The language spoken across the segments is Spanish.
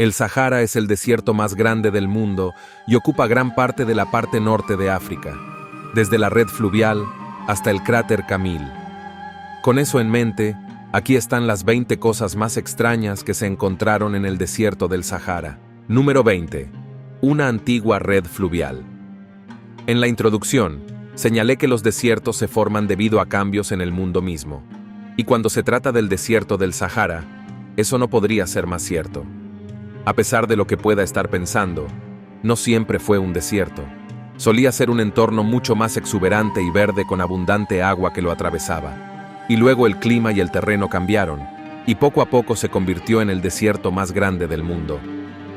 El Sahara es el desierto más grande del mundo y ocupa gran parte de la parte norte de África, desde la red fluvial hasta el cráter Camil. Con eso en mente, aquí están las 20 cosas más extrañas que se encontraron en el desierto del Sahara. Número 20. Una antigua red fluvial. En la introducción, señalé que los desiertos se forman debido a cambios en el mundo mismo. Y cuando se trata del desierto del Sahara, eso no podría ser más cierto. A pesar de lo que pueda estar pensando, no siempre fue un desierto. Solía ser un entorno mucho más exuberante y verde con abundante agua que lo atravesaba. Y luego el clima y el terreno cambiaron, y poco a poco se convirtió en el desierto más grande del mundo.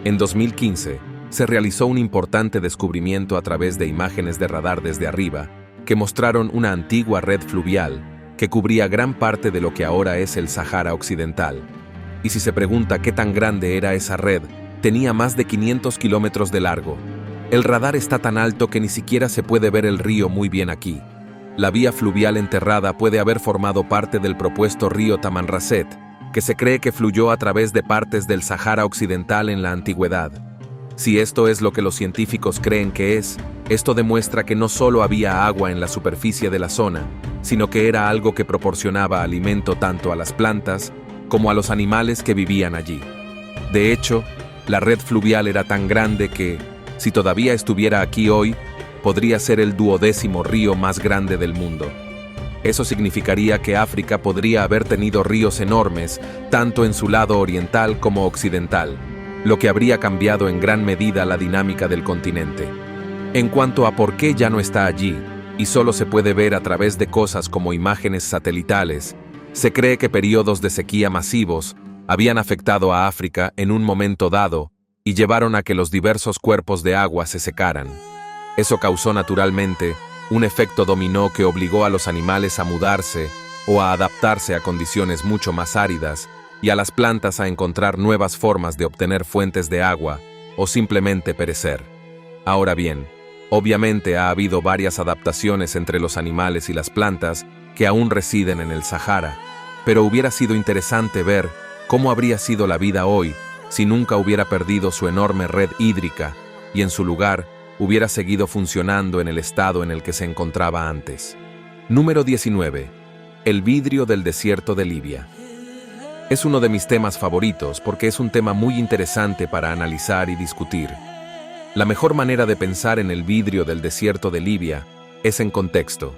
En 2015, se realizó un importante descubrimiento a través de imágenes de radar desde arriba, que mostraron una antigua red fluvial que cubría gran parte de lo que ahora es el Sahara Occidental. Y si se pregunta qué tan grande era esa red, tenía más de 500 kilómetros de largo. El radar está tan alto que ni siquiera se puede ver el río muy bien aquí. La vía fluvial enterrada puede haber formado parte del propuesto río Tamanrasset, que se cree que fluyó a través de partes del Sahara Occidental en la antigüedad. Si esto es lo que los científicos creen que es, esto demuestra que no solo había agua en la superficie de la zona, sino que era algo que proporcionaba alimento tanto a las plantas como a los animales que vivían allí. De hecho, la red fluvial era tan grande que, si todavía estuviera aquí hoy, podría ser el 12º río más grande del mundo. Eso significaría que África podría haber tenido ríos enormes, tanto en su lado oriental como occidental, lo que habría cambiado en gran medida la dinámica del continente. En cuanto a por qué ya no está allí, y solo se puede ver a través de cosas como imágenes satelitales, se cree que periodos de sequía masivos habían afectado a África en un momento dado y llevaron a que los diversos cuerpos de agua se secaran. Eso causó naturalmente un efecto dominó que obligó a los animales a mudarse o a adaptarse a condiciones mucho más áridas y a las plantas a encontrar nuevas formas de obtener fuentes de agua o simplemente perecer. Ahora bien, obviamente ha habido varias adaptaciones entre los animales y las plantas que aún residen en el Sahara, pero hubiera sido interesante ver cómo habría sido la vida hoy si nunca hubiera perdido su enorme red hídrica y en su lugar hubiera seguido funcionando en el estado en el que se encontraba antes. Número 19. El vidrio del desierto de Libia. Es uno de mis temas favoritos porque es un tema muy interesante para analizar y discutir. La mejor manera de pensar en el vidrio del desierto de Libia es en contexto.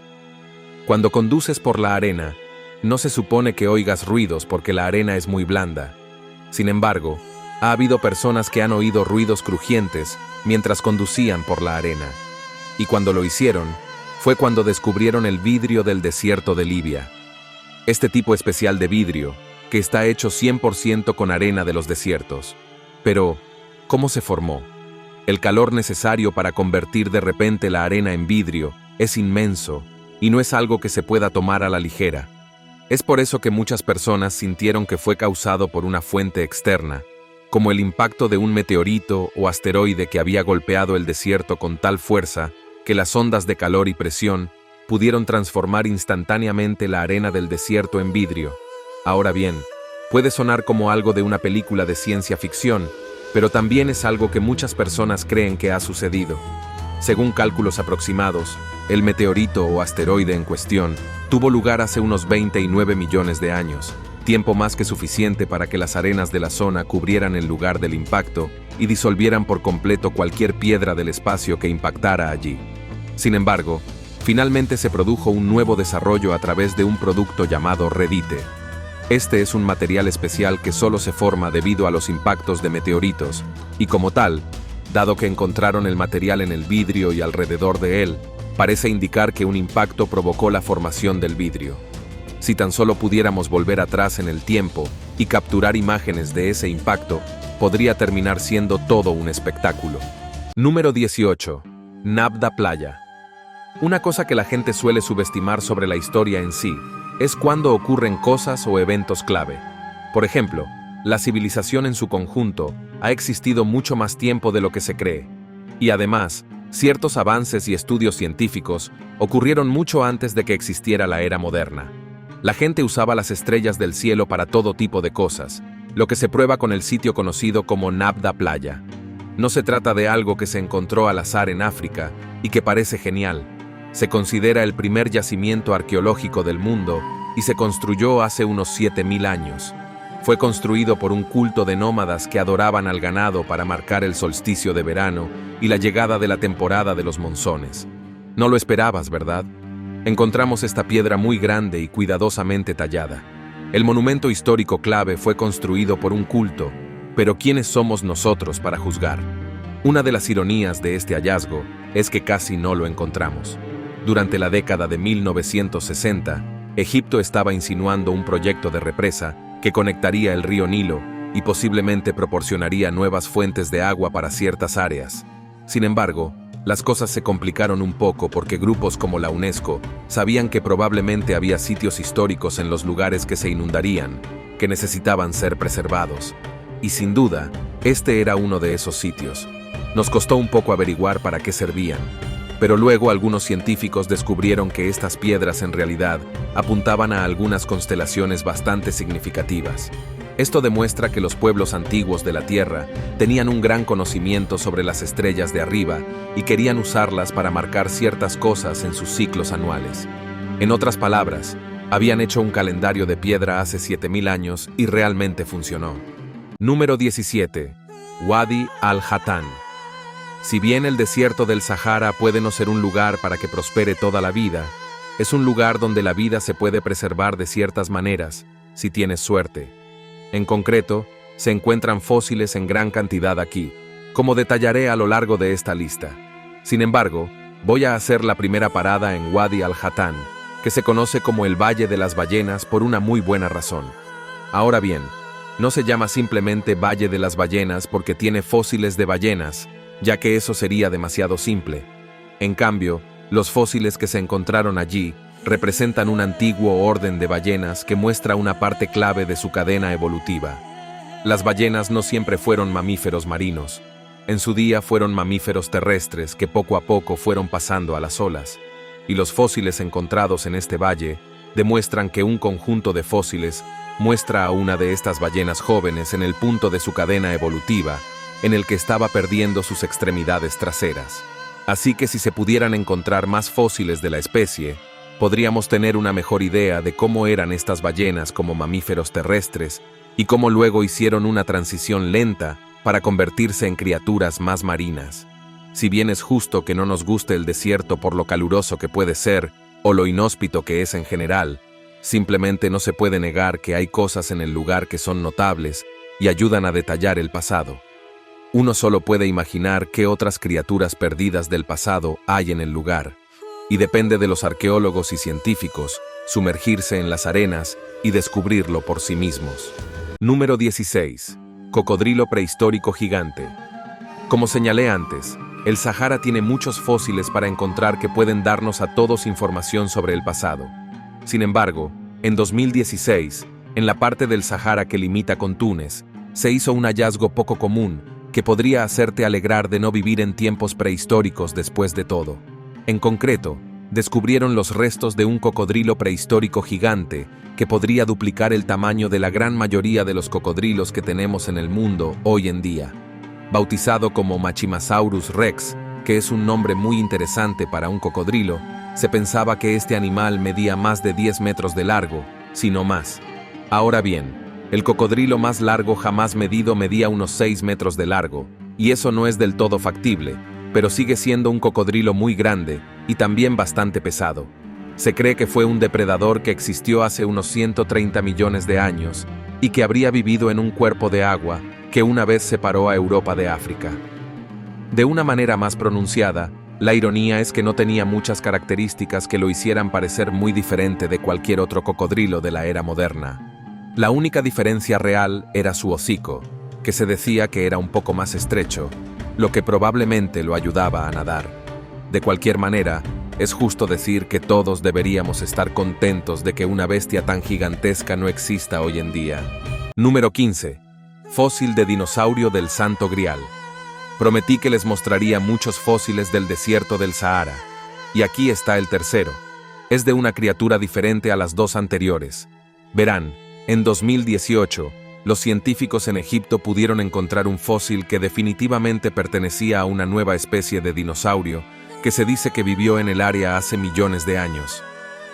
Cuando conduces por la arena, no se supone que oigas ruidos porque la arena es muy blanda. Sin embargo, ha habido personas que han oído ruidos crujientes mientras conducían por la arena. Y cuando lo hicieron, fue cuando descubrieron el vidrio del desierto de Libia. Este tipo especial de vidrio, que está hecho 100% con arena de los desiertos. Pero, ¿cómo se formó? El calor necesario para convertir de repente la arena en vidrio es inmenso y no es algo que se pueda tomar a la ligera. Es por eso que muchas personas sintieron que fue causado por una fuente externa, como el impacto de un meteorito o asteroide que había golpeado el desierto con tal fuerza que las ondas de calor y presión pudieron transformar instantáneamente la arena del desierto en vidrio. Ahora bien, puede sonar como algo de una película de ciencia ficción, pero también es algo que muchas personas creen que ha sucedido. Según cálculos aproximados, el meteorito o asteroide en cuestión tuvo lugar hace unos 29 millones de años, tiempo más que suficiente para que las arenas de la zona cubrieran el lugar del impacto y disolvieran por completo cualquier piedra del espacio que impactara allí. Sin embargo, finalmente se produjo un nuevo desarrollo a través de un producto llamado redite. Este es un material especial que solo se forma debido a los impactos de meteoritos, y como tal, dado que encontraron el material en el vidrio y alrededor de él, parece indicar que un impacto provocó la formación del vidrio. Si tan solo pudiéramos volver atrás en el tiempo y capturar imágenes de ese impacto, podría terminar siendo todo un espectáculo. Número 18. Nabda Playa. Una cosa que la gente suele subestimar sobre la historia en sí es cuando ocurren cosas o eventos clave. Por ejemplo, la civilización en su conjunto ha existido mucho más tiempo de lo que se cree. Y además, ciertos avances y estudios científicos ocurrieron mucho antes de que existiera la era moderna. La gente usaba las estrellas del cielo para todo tipo de cosas, lo que se prueba con el sitio conocido como Nabda Playa. No se trata de algo que se encontró al azar en África y que parece genial. Se considera el primer yacimiento arqueológico del mundo y se construyó hace unos 7000 años. Fue construido por un culto de nómadas que adoraban al ganado para marcar el solsticio de verano y la llegada de la temporada de los monzones. No lo esperabas, ¿verdad? Encontramos esta piedra muy grande y cuidadosamente tallada. El monumento histórico clave fue construido por un culto, pero ¿quiénes somos nosotros para juzgar? Una de las ironías de este hallazgo es que casi no lo encontramos. Durante la década de 1960, Egipto estaba insinuando un proyecto de represa que conectaría el río Nilo y posiblemente proporcionaría nuevas fuentes de agua para ciertas áreas. Sin embargo, las cosas se complicaron un poco porque grupos como la UNESCO sabían que probablemente había sitios históricos en los lugares que se inundarían, que necesitaban ser preservados. Y sin duda, este era uno de esos sitios. Nos costó un poco averiguar para qué servían, pero luego algunos científicos descubrieron que estas piedras en realidad apuntaban a algunas constelaciones bastante significativas. Esto demuestra que los pueblos antiguos de la Tierra tenían un gran conocimiento sobre las estrellas de arriba y querían usarlas para marcar ciertas cosas en sus ciclos anuales. En otras palabras, habían hecho un calendario de piedra hace 7000 años y realmente funcionó. Número 17. Wadi al-Hattan. Si bien el desierto del Sahara puede no ser un lugar para que prospere toda la vida, es un lugar donde la vida se puede preservar de ciertas maneras, si tienes suerte. En concreto, se encuentran fósiles en gran cantidad aquí, como detallaré a lo largo de esta lista. Sin embargo, voy a hacer la primera parada en Wadi al-Hattan, que se conoce como el Valle de las Ballenas por una muy buena razón. Ahora bien, no se llama simplemente Valle de las Ballenas porque tiene fósiles de ballenas, ya que eso sería demasiado simple. En cambio, los fósiles que se encontraron allí representan un antiguo orden de ballenas que muestra una parte clave de su cadena evolutiva. Las ballenas no siempre fueron mamíferos marinos. En su día fueron mamíferos terrestres que poco a poco fueron pasando a las olas. Y los fósiles encontrados en este valle demuestran que un conjunto de fósiles muestra a una de estas ballenas jóvenes en el punto de su cadena evolutiva, en el que estaba perdiendo sus extremidades traseras. Así que si se pudieran encontrar más fósiles de la especie, podríamos tener una mejor idea de cómo eran estas ballenas como mamíferos terrestres y cómo luego hicieron una transición lenta para convertirse en criaturas más marinas. Si bien es justo que no nos guste el desierto por lo caluroso que puede ser o lo inhóspito que es en general, simplemente no se puede negar que hay cosas en el lugar que son notables y ayudan a detallar el pasado. Uno solo puede imaginar qué otras criaturas perdidas del pasado hay en el lugar, y depende de los arqueólogos y científicos sumergirse en las arenas y descubrirlo por sí mismos. Número 16. Cocodrilo prehistórico gigante. Como señalé antes, el Sahara tiene muchos fósiles para encontrar que pueden darnos a todos información sobre el pasado. Sin embargo, en 2016, en la parte del Sahara que limita con Túnez, se hizo un hallazgo poco común que podría hacerte alegrar de no vivir en tiempos prehistóricos después de todo. En concreto, descubrieron los restos de un cocodrilo prehistórico gigante que podría duplicar el tamaño de la gran mayoría de los cocodrilos que tenemos en el mundo hoy en día. Bautizado como Machimasaurus rex, que es un nombre muy interesante para un cocodrilo, se pensaba que este animal medía más de 10 metros de largo, si no más. Ahora bien, el cocodrilo más largo jamás medido medía unos 6 metros de largo, y eso no es del todo factible, pero sigue siendo un cocodrilo muy grande y también bastante pesado. Se cree que fue un depredador que existió hace unos 130 millones de años y que habría vivido en un cuerpo de agua que una vez separó a Europa de África. De una manera más pronunciada, la ironía es que no tenía muchas características que lo hicieran parecer muy diferente de cualquier otro cocodrilo de la era moderna. La única diferencia real era su hocico, que se decía que era un poco más estrecho, lo que probablemente lo ayudaba a nadar. De cualquier manera, es justo decir que todos deberíamos estar contentos de que una bestia tan gigantesca no exista hoy en día. Número 15. Fósil de dinosaurio del Santo Grial. Prometí que les mostraría muchos fósiles del desierto del Sahara, y aquí está el tercero. Es de una criatura diferente a las dos anteriores. Verán, en 2018, los científicos en Egipto pudieron encontrar un fósil que definitivamente pertenecía a una nueva especie de dinosaurio que se dice que vivió en el área hace millones de años.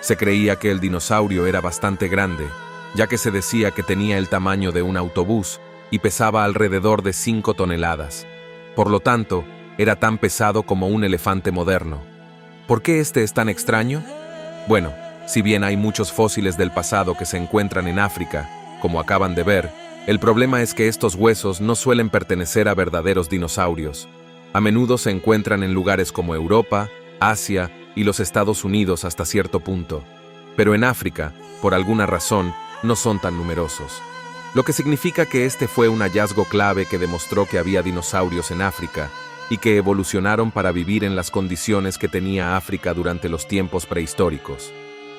Se creía que el dinosaurio era bastante grande, ya que se decía que tenía el tamaño de un autobús y pesaba alrededor de 5 toneladas. Por lo tanto, era tan pesado como un elefante moderno. ¿Por qué este es tan extraño? Bueno, si bien hay muchos fósiles del pasado que se encuentran en África, como acaban de ver, el problema es que estos huesos no suelen pertenecer a verdaderos dinosaurios. A menudo se encuentran en lugares como Europa, Asia y los Estados Unidos hasta cierto punto. Pero en África, por alguna razón, no son tan numerosos. Lo que significa que este fue un hallazgo clave que demostró que había dinosaurios en África y que evolucionaron para vivir en las condiciones que tenía África durante los tiempos prehistóricos.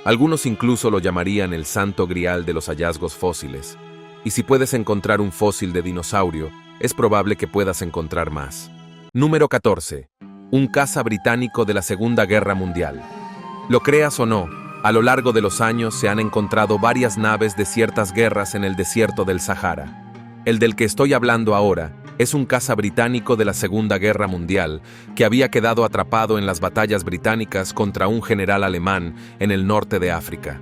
Algunos incluso lo llamarían el santo grial de los hallazgos fósiles. Y si puedes encontrar un fósil de dinosaurio, es probable que puedas encontrar más. Número 14. Un caza británico de la Segunda Guerra Mundial. Lo creas o no, a lo largo de los años se han encontrado varias naves de ciertas guerras en el desierto del Sahara. El del que estoy hablando ahora es un caza británico de la Segunda Guerra Mundial que había quedado atrapado en las batallas británicas contra un general alemán en el norte de África.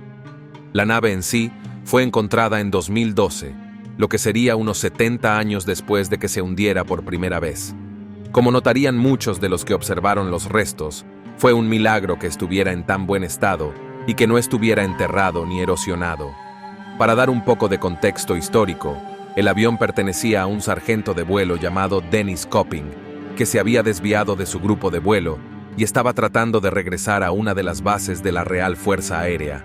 La nave en sí fue encontrada en 2012, lo que sería unos 70 años después de que se hundiera por primera vez. Como notarían muchos de los que observaron los restos, fue un milagro que estuviera en tan buen estado y que no estuviera enterrado ni erosionado. Para dar un poco de contexto histórico, el avión pertenecía a un sargento de vuelo llamado Dennis Copping, que se había desviado de su grupo de vuelo y estaba tratando de regresar a una de las bases de la Real Fuerza Aérea.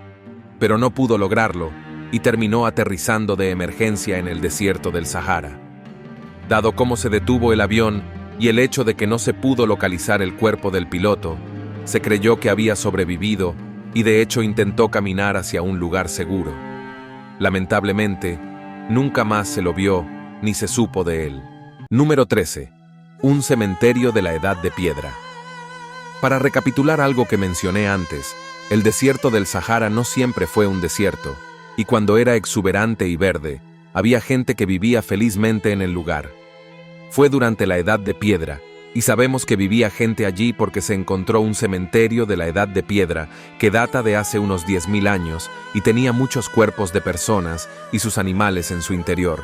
Pero no pudo lograrlo y terminó aterrizando de emergencia en el desierto del Sahara. Dado cómo se detuvo el avión y el hecho de que no se pudo localizar el cuerpo del piloto, se creyó que había sobrevivido y de hecho intentó caminar hacia un lugar seguro. Lamentablemente, nunca más se lo vio ni se supo de él. Número 13. Un cementerio de la Edad de Piedra. Para recapitular algo que mencioné antes, el desierto del Sahara no siempre fue un desierto, y cuando era exuberante y verde, había gente que vivía felizmente en el lugar. Fue durante la Edad de Piedra, y sabemos que vivía gente allí porque se encontró un cementerio de la Edad de Piedra que data de hace unos 10.000 años y tenía muchos cuerpos de personas y sus animales en su interior.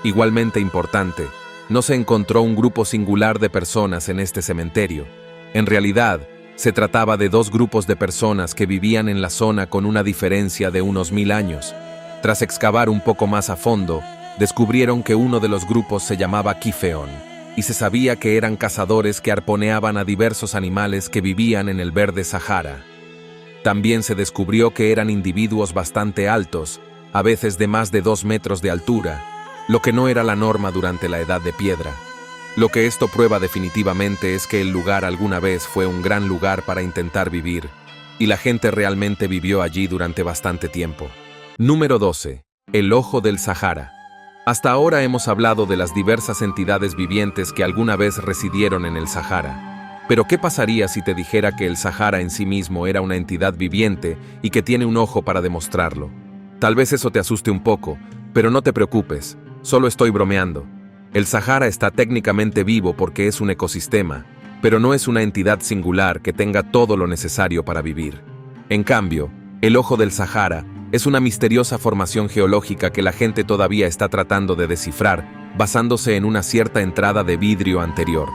Igualmente importante, no se encontró un grupo singular de personas en este cementerio. En realidad, se trataba de 2 grupos de personas que vivían en la zona con una diferencia de unos 1000 años. Tras excavar un poco más a fondo, descubrieron que uno de los grupos se llamaba Kifeon, y se sabía que eran cazadores que arponeaban a diversos animales que vivían en el verde Sahara. También se descubrió que eran individuos bastante altos, a veces de más de 2 metros de altura, lo que no era la norma durante la Edad de Piedra. Lo que esto prueba definitivamente es que el lugar alguna vez fue un gran lugar para intentar vivir, y la gente realmente vivió allí durante bastante tiempo. Número 12. El Ojo del Sahara. Hasta ahora hemos hablado de las diversas entidades vivientes que alguna vez residieron en el Sahara. Pero ¿qué pasaría si te dijera que el Sahara en sí mismo era una entidad viviente y que tiene un ojo para demostrarlo? Tal vez eso te asuste un poco, pero no te preocupes, solo estoy bromeando. El Sahara está técnicamente vivo porque es un ecosistema, pero no es una entidad singular que tenga todo lo necesario para vivir. En cambio, el Ojo del Sahara es una misteriosa formación geológica que la gente todavía está tratando de descifrar, basándose en una cierta entrada de vidrio anterior.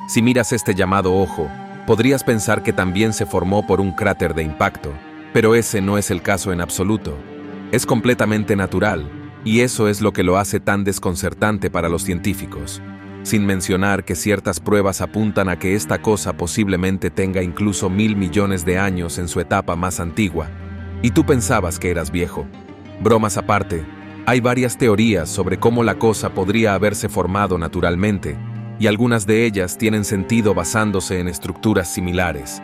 Si miras este llamado ojo, podrías pensar que también se formó por un cráter de impacto, pero ese no es el caso en absoluto. Es completamente natural, y eso es lo que lo hace tan desconcertante para los científicos. Sin mencionar que ciertas pruebas apuntan a que esta cosa posiblemente tenga incluso 1000 millones de años en su etapa más antigua. Y tú pensabas que eras viejo. Bromas aparte, hay varias teorías sobre cómo la cosa podría haberse formado naturalmente, y algunas de ellas tienen sentido basándose en estructuras similares.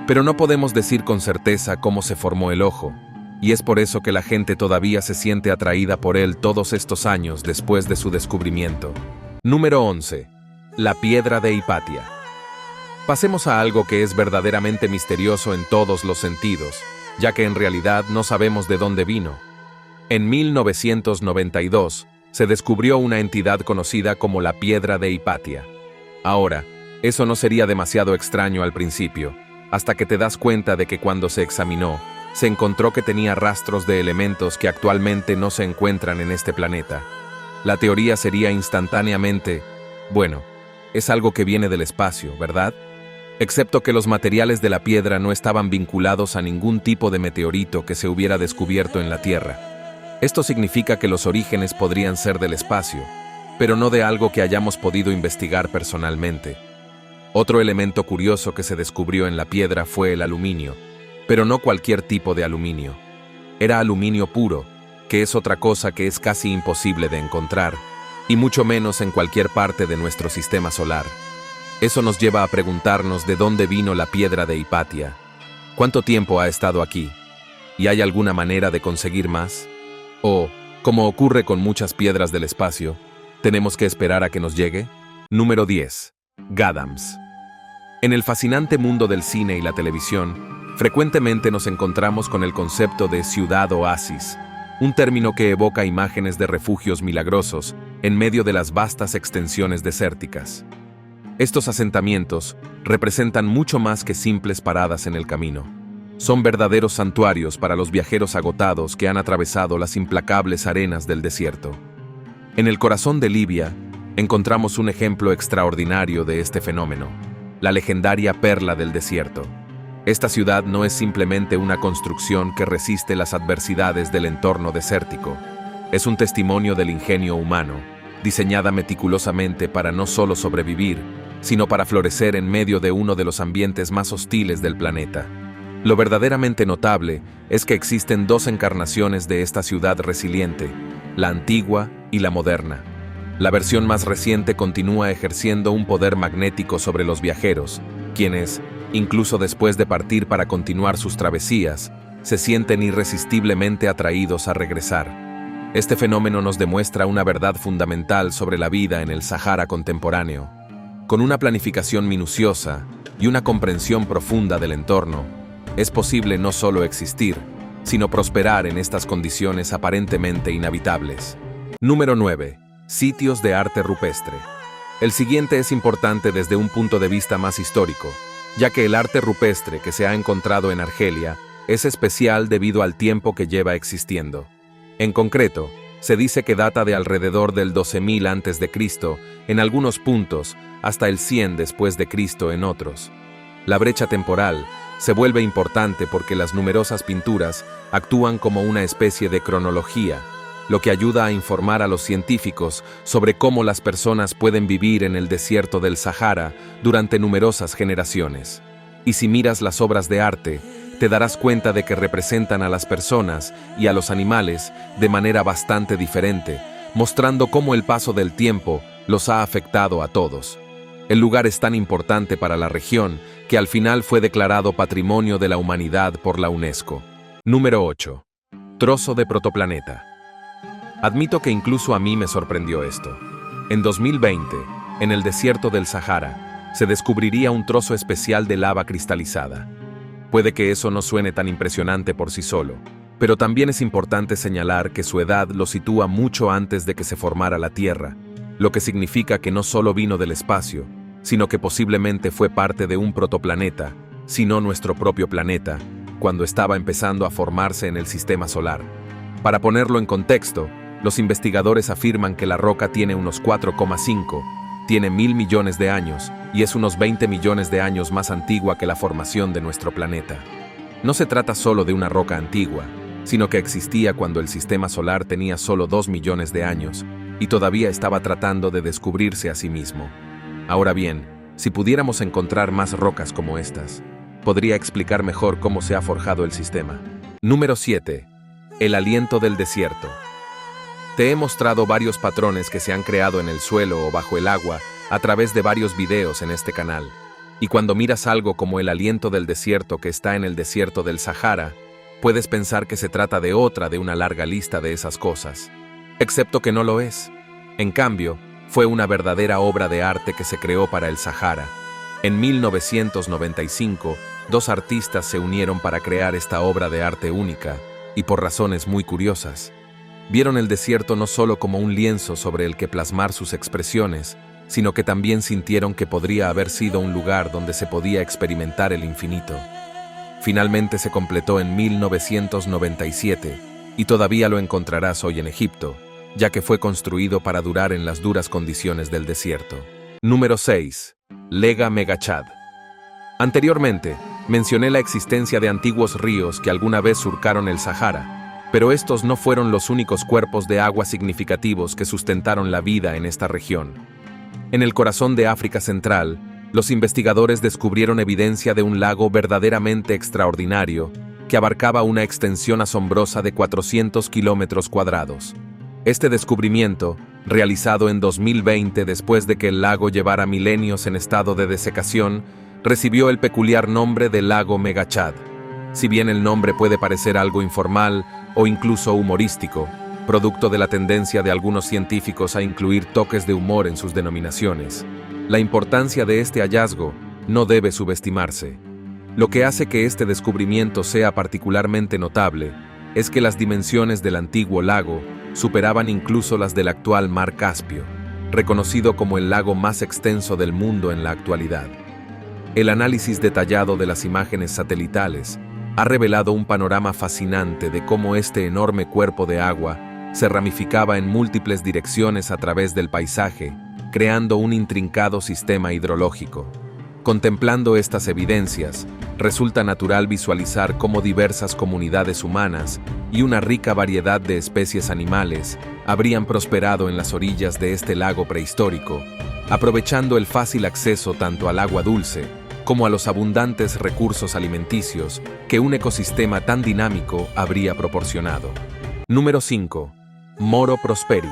Pero no podemos decir con certeza cómo se formó el ojo, y es por eso que la gente todavía se siente atraída por él todos estos años después de su descubrimiento. Número 11. La piedra de Hipatia. Pasemos a algo que es verdaderamente misterioso en todos los sentidos, ya que en realidad no sabemos de dónde vino. En 1992, Se descubrió una entidad conocida como la Piedra de Hipatia. Ahora, eso no sería demasiado extraño al principio, hasta que te das cuenta de que cuando se examinó, se encontró que tenía rastros de elementos que actualmente no se encuentran en este planeta. La teoría sería instantáneamente, bueno, es algo que viene del espacio, ¿verdad? Excepto que los materiales de la piedra no estaban vinculados a ningún tipo de meteorito que se hubiera descubierto en la Tierra. Esto significa que los orígenes podrían ser del espacio, pero no de algo que hayamos podido investigar personalmente. Otro elemento curioso que se descubrió en la piedra fue el aluminio, pero no cualquier tipo de aluminio. Era aluminio puro, que es otra cosa que es casi imposible de encontrar, y mucho menos en cualquier parte de nuestro sistema solar. Eso nos lleva a preguntarnos de dónde vino la Piedra de Hipatia. ¿Cuánto tiempo ha estado aquí? ¿Y hay alguna manera de conseguir más? O, como ocurre con muchas piedras del espacio, ¿tenemos que esperar a que nos llegue? Número 10. Gadams. En el fascinante mundo del cine y la televisión, frecuentemente nos encontramos con el concepto de ciudad oasis, un término que evoca imágenes de refugios milagrosos en medio de las vastas extensiones desérticas. Estos asentamientos representan mucho más que simples paradas en el camino. Son verdaderos santuarios para los viajeros agotados que han atravesado las implacables arenas del desierto. En el corazón de Libia, encontramos un ejemplo extraordinario de este fenómeno, la legendaria Perla del Desierto. Esta ciudad no es simplemente una construcción que resiste las adversidades del entorno desértico. Es un testimonio del ingenio humano, diseñada meticulosamente para no solo sobrevivir, sino para florecer en medio de uno de los ambientes más hostiles del planeta. Lo verdaderamente notable es que existen dos encarnaciones de esta ciudad resiliente, la antigua y la moderna. La versión más reciente continúa ejerciendo un poder magnético sobre los viajeros, quienes, incluso después de partir para continuar sus travesías, se sienten irresistiblemente atraídos a regresar. Este fenómeno nos demuestra una verdad fundamental sobre la vida en el Sahara contemporáneo. Con una planificación minuciosa y una comprensión profunda del entorno, es posible no solo existir, sino prosperar en estas condiciones aparentemente inhabitables. Número 9. Sitios de arte rupestre. El siguiente es importante desde un punto de vista más histórico, ya que el arte rupestre que se ha encontrado en Argelia es especial debido al tiempo que lleva existiendo. En concreto, se dice que data de alrededor del 12.000 a.C. en algunos puntos, hasta el 100 después de Cristo en otros. La brecha temporal se vuelve importante porque las numerosas pinturas actúan como una especie de cronología, lo que ayuda a informar a los científicos sobre cómo las personas pueden vivir en el desierto del Sahara durante numerosas generaciones. Y si miras las obras de arte, te darás cuenta de que representan a las personas y a los animales de manera bastante diferente, mostrando cómo el paso del tiempo los ha afectado a todos. El lugar es tan importante para la región que al final fue declarado Patrimonio de la Humanidad por la UNESCO. Número 8. Trozo de protoplaneta. Admito que incluso a mí me sorprendió esto. En 2020, en el desierto del Sahara, se descubriría un trozo especial de lava cristalizada. Puede que eso no suene tan impresionante por sí solo, pero también es importante señalar que su edad lo sitúa mucho antes de que se formara la Tierra, lo que significa que no solo vino del espacio, sino que posiblemente fue parte de un protoplaneta, si no nuestro propio planeta, cuando estaba empezando a formarse en el sistema solar. Para ponerlo en contexto, los investigadores afirman que la roca tiene unos 4,5, tiene 1.000 millones de años y es unos 20 millones de años más antigua que la formación de nuestro planeta. No se trata solo de una roca antigua, sino que existía cuando el sistema solar tenía solo 2 millones de años y todavía estaba tratando de descubrirse a sí mismo. Ahora bien, si pudiéramos encontrar más rocas como estas, podría explicar mejor cómo se ha forjado el sistema. Número 7. El aliento del desierto. Te he mostrado varios patrones que se han creado en el suelo o bajo el agua a través de varios videos en este canal. Y cuando miras algo como el aliento del desierto que está en el desierto del Sahara, puedes pensar que se trata de otra de una larga lista de esas cosas. Excepto que no lo es. En cambio, fue una verdadera obra de arte que se creó para el Sahara. En 1995, dos artistas se unieron para crear esta obra de arte única, y por razones muy curiosas. Vieron el desierto no solo como un lienzo sobre el que plasmar sus expresiones, sino que también sintieron que podría haber sido un lugar donde se podía experimentar el infinito. Finalmente se completó en 1997 y todavía lo encontrarás hoy en Egipto, ya que fue construido para durar en las duras condiciones del desierto. Número 6. Lega Megachad. Anteriormente, mencioné la existencia de antiguos ríos que alguna vez surcaron el Sahara, pero estos no fueron los únicos cuerpos de agua significativos que sustentaron la vida en esta región. En el corazón de África Central, los investigadores descubrieron evidencia de un lago verdaderamente extraordinario que abarcaba una extensión asombrosa de 400 kilómetros cuadrados. Este descubrimiento, realizado en 2020 después de que el lago llevara milenios en estado de desecación, recibió el peculiar nombre de Lago Megachad. Si bien el nombre puede parecer algo informal o incluso humorístico, producto de la tendencia de algunos científicos a incluir toques de humor en sus denominaciones, la importancia de este hallazgo no debe subestimarse. Lo que hace que este descubrimiento sea particularmente notable es que las dimensiones del antiguo lago superaban incluso las del actual Mar Caspio, reconocido como el lago más extenso del mundo en la actualidad. El análisis detallado de las imágenes satelitales ha revelado un panorama fascinante de cómo este enorme cuerpo de agua se ramificaba en múltiples direcciones a través del paisaje, creando un intrincado sistema hidrológico. Contemplando estas evidencias, resulta natural visualizar cómo diversas comunidades humanas y una rica variedad de especies animales habrían prosperado en las orillas de este lago prehistórico, aprovechando el fácil acceso tanto al agua dulce como a los abundantes recursos alimenticios que un ecosistema tan dinámico habría proporcionado. Número 5. Moro Prosperi.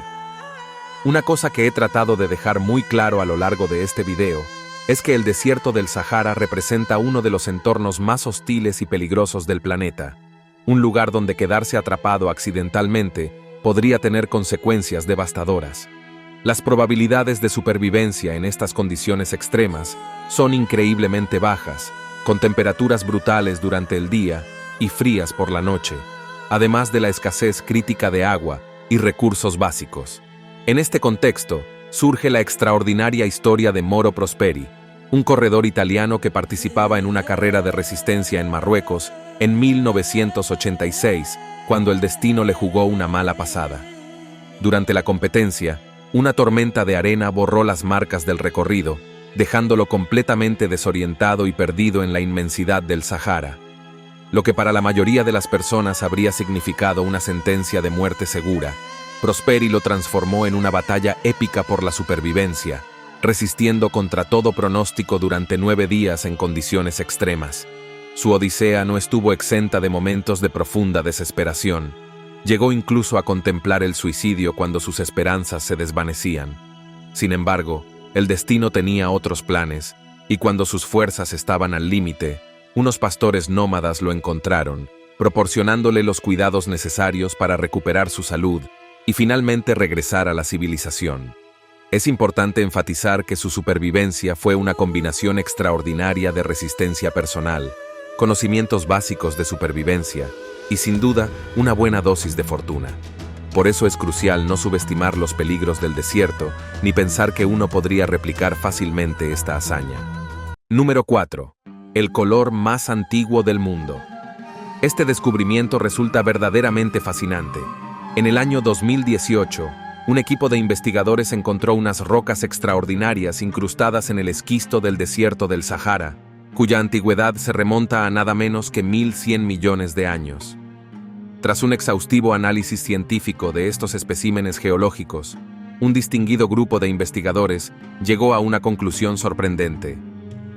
Una cosa que he tratado de dejar muy claro a lo largo de este video es que el desierto del Sahara representa uno de los entornos más hostiles y peligrosos del planeta, un lugar donde quedarse atrapado accidentalmente podría tener consecuencias devastadoras. Las probabilidades de supervivencia en estas condiciones extremas son increíblemente bajas, con temperaturas brutales durante el día y frías por la noche, además de la escasez crítica de agua y recursos básicos. En este contexto, surge la extraordinaria historia de Moro Prosperi, un corredor italiano que participaba en una carrera de resistencia en Marruecos en 1986, cuando el destino le jugó una mala pasada. Durante la competencia, una tormenta de arena borró las marcas del recorrido, dejándolo completamente desorientado y perdido en la inmensidad del Sahara. Lo que para la mayoría de las personas habría significado una sentencia de muerte segura, Prosperi lo transformó en una batalla épica por la supervivencia, resistiendo contra todo pronóstico durante 9 días en condiciones extremas. Su odisea no estuvo exenta de momentos de profunda desesperación. Llegó incluso a contemplar el suicidio cuando sus esperanzas se desvanecían. Sin embargo, el destino tenía otros planes, y cuando sus fuerzas estaban al límite, unos pastores nómadas lo encontraron, proporcionándole los cuidados necesarios para recuperar su salud y finalmente regresar a la civilización. Es importante enfatizar que su supervivencia fue una combinación extraordinaria de resistencia personal, conocimientos básicos de supervivencia y, sin duda, una buena dosis de fortuna. Por eso es crucial no subestimar los peligros del desierto ni pensar que uno podría replicar fácilmente esta hazaña. Número 4. El color más antiguo del mundo. Este descubrimiento resulta verdaderamente fascinante. En el año 2018, un equipo de investigadores encontró unas rocas extraordinarias incrustadas en el esquisto del desierto del Sahara, cuya antigüedad se remonta a nada menos que 1.100 millones de años. Tras un exhaustivo análisis científico de estos especímenes geológicos, un distinguido grupo de investigadores llegó a una conclusión sorprendente.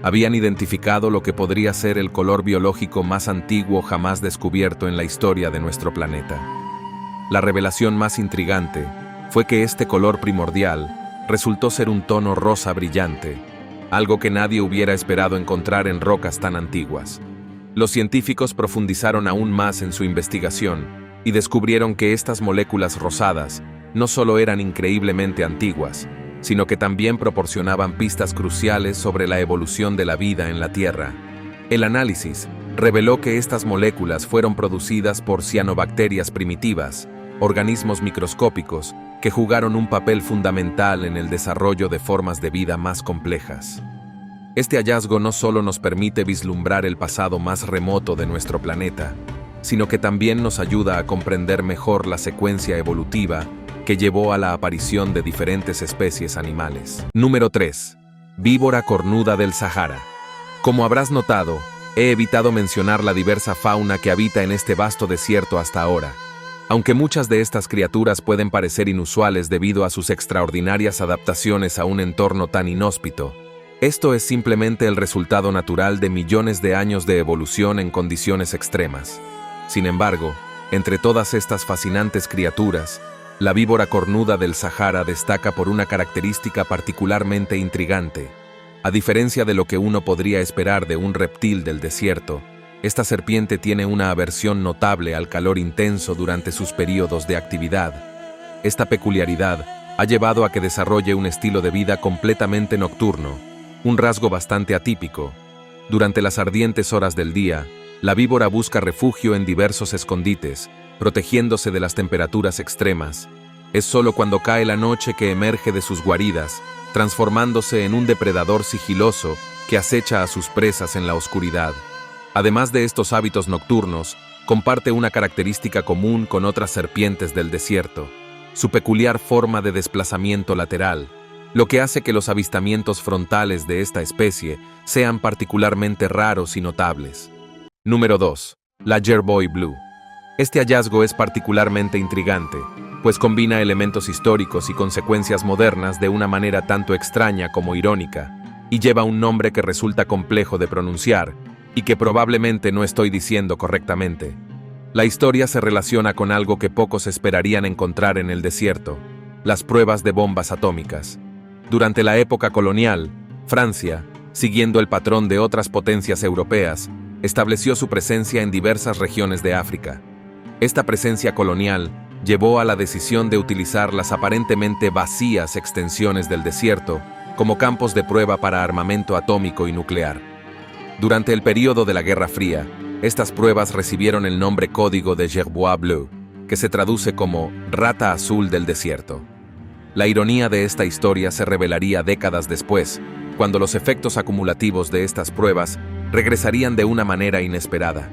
Habían identificado lo que podría ser el color biológico más antiguo jamás descubierto en la historia de nuestro planeta. La revelación más intrigante fue que este color primordial resultó ser un tono rosa brillante, algo que nadie hubiera esperado encontrar en rocas tan antiguas. Los científicos profundizaron aún más en su investigación y descubrieron que estas moléculas rosadas no solo eran increíblemente antiguas, sino que también proporcionaban pistas cruciales sobre la evolución de la vida en la Tierra. El análisis reveló que estas moléculas fueron producidas por cianobacterias primitivas, organismos microscópicos que jugaron un papel fundamental en el desarrollo de formas de vida más complejas. Este hallazgo no solo nos permite vislumbrar el pasado más remoto de nuestro planeta, sino que también nos ayuda a comprender mejor la secuencia evolutiva que llevó a la aparición de diferentes especies animales. Número 3. Víbora cornuda del Sahara. Como habrás notado, he evitado mencionar la diversa fauna que habita en este vasto desierto hasta ahora. Aunque muchas de estas criaturas pueden parecer inusuales debido a sus extraordinarias adaptaciones a un entorno tan inhóspito, esto es simplemente el resultado natural de millones de años de evolución en condiciones extremas. Sin embargo, entre todas estas fascinantes criaturas, la víbora cornuda del Sahara destaca por una característica particularmente intrigante. A diferencia de lo que uno podría esperar de un reptil del desierto, esta serpiente tiene una aversión notable al calor intenso durante sus períodos de actividad. Esta peculiaridad ha llevado a que desarrolle un estilo de vida completamente nocturno, un rasgo bastante atípico. Durante las ardientes horas del día, la víbora busca refugio en diversos escondites, protegiéndose de las temperaturas extremas. Es solo cuando cae la noche que emerge de sus guaridas, transformándose en un depredador sigiloso que acecha a sus presas en la oscuridad. Además de estos hábitos nocturnos, comparte una característica común con otras serpientes del desierto: su peculiar forma de desplazamiento lateral, lo que hace que los avistamientos frontales de esta especie sean particularmente raros y notables. Número 2. La Jerboa Blue. Este hallazgo es particularmente intrigante, pues combina elementos históricos y consecuencias modernas de una manera tanto extraña como irónica, y lleva un nombre que resulta complejo de pronunciar, y que probablemente no estoy diciendo correctamente. La historia se relaciona con algo que pocos esperarían encontrar en el desierto: las pruebas de bombas atómicas. Durante la época colonial, Francia, siguiendo el patrón de otras potencias europeas, estableció su presencia en diversas regiones de África. Esta presencia colonial llevó a la decisión de utilizar las aparentemente vacías extensiones del desierto como campos de prueba para armamento atómico y nuclear. Durante el período de la Guerra Fría, estas pruebas recibieron el nombre código de Jerboa Blue, que se traduce como rata azul del desierto. La ironía de esta historia se revelaría décadas después, cuando los efectos acumulativos de estas pruebas regresarían de una manera inesperada.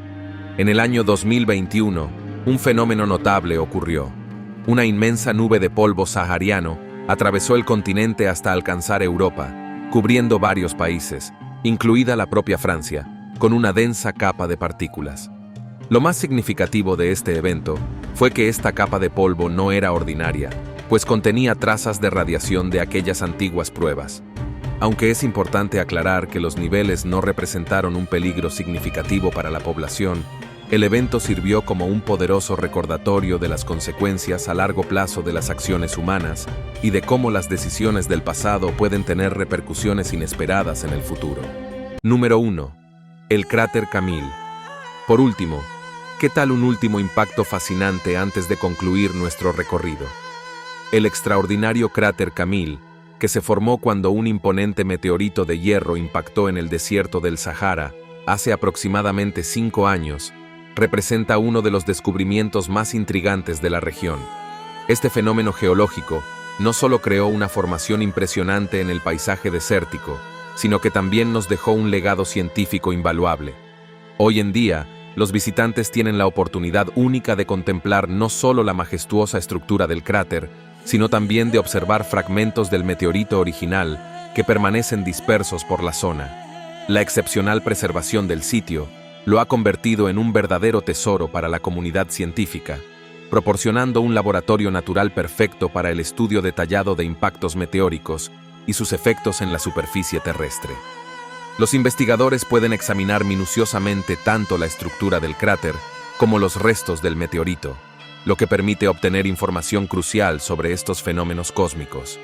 En el año 2021, un fenómeno notable ocurrió. Una inmensa nube de polvo sahariano atravesó el continente hasta alcanzar Europa, cubriendo varios países, incluida la propia Francia, con una densa capa de partículas. Lo más significativo de este evento fue que esta capa de polvo no era ordinaria, pues contenía trazas de radiación de aquellas antiguas pruebas. Aunque es importante aclarar que los niveles no representaron un peligro significativo para la población, el evento sirvió como un poderoso recordatorio de las consecuencias a largo plazo de las acciones humanas y de cómo las decisiones del pasado pueden tener repercusiones inesperadas en el futuro. Número 1. El cráter Camille. Por último, ¿qué tal un último impacto fascinante antes de concluir nuestro recorrido? El extraordinario cráter Camille, que se formó cuando un imponente meteorito de hierro impactó en el desierto del Sahara hace aproximadamente 5 años, representa uno de los descubrimientos más intrigantes de la región. Este fenómeno geológico no solo creó una formación impresionante en el paisaje desértico, sino que también nos dejó un legado científico invaluable. Hoy en día, los visitantes tienen la oportunidad única de contemplar no solo la majestuosa estructura del cráter, sino también de observar fragmentos del meteorito original que permanecen dispersos por la zona. La excepcional preservación del sitio lo ha convertido en un verdadero tesoro para la comunidad científica, proporcionando un laboratorio natural perfecto para el estudio detallado de impactos meteóricos y sus efectos en la superficie terrestre. Los investigadores pueden examinar minuciosamente tanto la estructura del cráter como los restos del meteorito, lo que permite obtener información crucial sobre estos fenómenos cósmicos.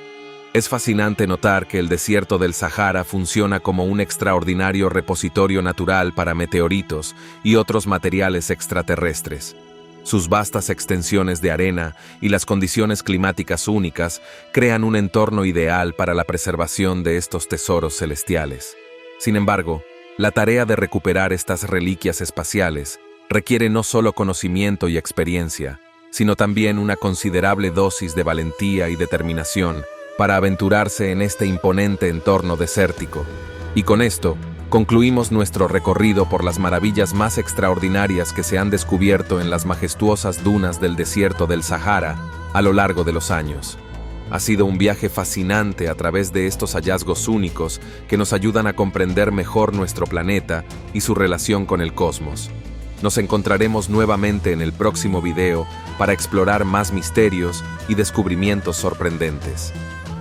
Es fascinante notar que el desierto del Sahara funciona como un extraordinario repositorio natural para meteoritos y otros materiales extraterrestres. Sus vastas extensiones de arena y las condiciones climáticas únicas crean un entorno ideal para la preservación de estos tesoros celestiales. Sin embargo, la tarea de recuperar estas reliquias espaciales requiere no solo conocimiento y experiencia, sino también una considerable dosis de valentía y determinación para aventurarse en este imponente entorno desértico. Y con esto, concluimos nuestro recorrido por las maravillas más extraordinarias que se han descubierto en las majestuosas dunas del desierto del Sahara a lo largo de los años. Ha sido un viaje fascinante a través de estos hallazgos únicos que nos ayudan a comprender mejor nuestro planeta y su relación con el cosmos. Nos encontraremos nuevamente en el próximo video para explorar más misterios y descubrimientos sorprendentes.